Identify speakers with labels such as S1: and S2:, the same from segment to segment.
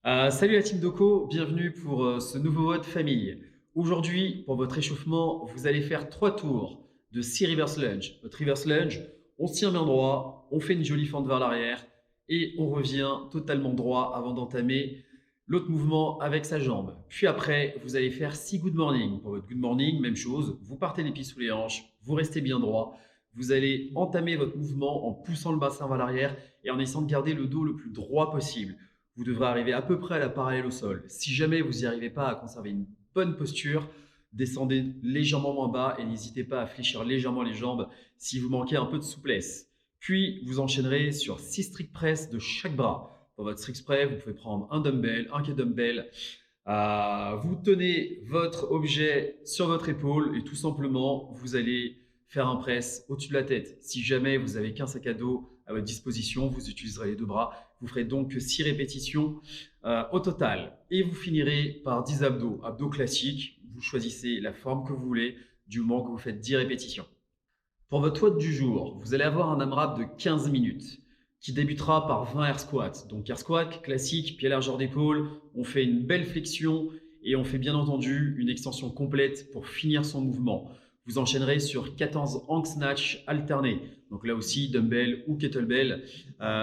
S1: Salut la team Doco, bienvenue pour ce nouveau WOD famille. Aujourd'hui, pour votre échauffement, vous allez faire 3 tours de 6 reverse lunge. Votre reverse lunge, on se tient bien droit, on fait une jolie fente vers l'arrière et on revient totalement droit avant d'entamer l'autre mouvement avec sa jambe. Puis après, vous allez faire 6 good morning. Pour votre good morning, même chose, vous partez les pieds sous les hanches, vous restez bien droit. Vous allez entamer votre mouvement en poussant le bassin vers l'arrière et en essayant de garder le dos le plus droit possible. Vous devrez arriver à peu près à la parallèle au sol. Si jamais vous n'y arrivez pas à conserver une bonne posture, descendez légèrement moins bas et n'hésitez pas à fléchir légèrement les jambes si vous manquez un peu de souplesse. Puis, vous enchaînerez sur 6 strict press de chaque bras. Pour votre strict press, vous pouvez prendre un dumbbell, un kettlebell. Vous tenez votre objet sur votre épaule et tout simplement, vous allez faire un press au-dessus de la tête. Si jamais vous n'avez qu'un sac à dos à votre disposition, vous utiliserez les deux bras. Vous ferez donc 6 répétitions au total. Et vous finirez par 10 abdos. Abdos classiques, vous choisissez la forme que vous voulez du moment que vous faites 10 répétitions. Pour votre WOD du jour, vous allez avoir un AMRAP de 15 minutes qui débutera par 20 air squats. Donc air squat classique, pied à largeur d'épaule, on fait une belle flexion et on fait bien entendu une extension complète pour finir son mouvement. Vous enchaînerez sur 14 hang snatch alternés. Donc là aussi, dumbbell ou kettlebell,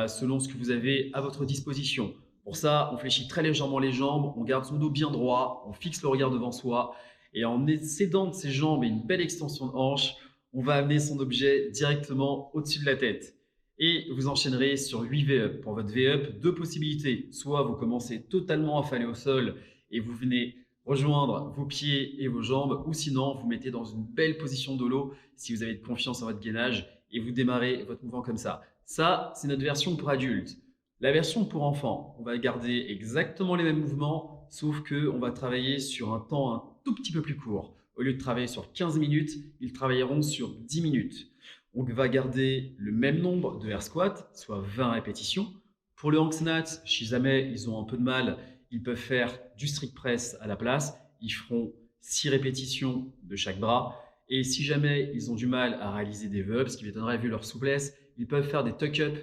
S1: selon ce que vous avez à votre disposition. Pour ça, on fléchit très légèrement les jambes, on garde son dos bien droit, on fixe le regard devant soi et en s'aidant de ses jambes et une belle extension de hanche, on va amener son objet directement au-dessus de la tête. Et vous enchaînerez sur 8 V-up. Pour votre V-up, deux possibilités. Soit vous commencez totalement affalé au sol et vous venez rejoindre vos pieds et vos jambes, ou sinon vous mettez dans une belle position de l'eau si vous avez de confiance en votre gainage et vous démarrez votre mouvement comme ça. Ça, c'est notre version pour adultes. La version pour enfants, on va garder exactement les mêmes mouvements, sauf qu'on va travailler sur un temps un tout petit peu plus court. Au lieu de travailler sur 15 minutes, ils travailleront sur 10 minutes. On va garder le même nombre de air squats, soit 20 répétitions. Pour le hang snatch, si jamais ils ont un peu de mal, ils peuvent faire du strict press à la place. Ils feront 6 répétitions de chaque bras. Et si jamais ils ont du mal à réaliser des V-ups, ce qui m'étonnerait vu leur souplesse, ils peuvent faire des tuck-up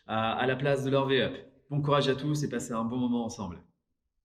S1: à la place de leur V-up. Bon courage à tous et passez un bon moment ensemble.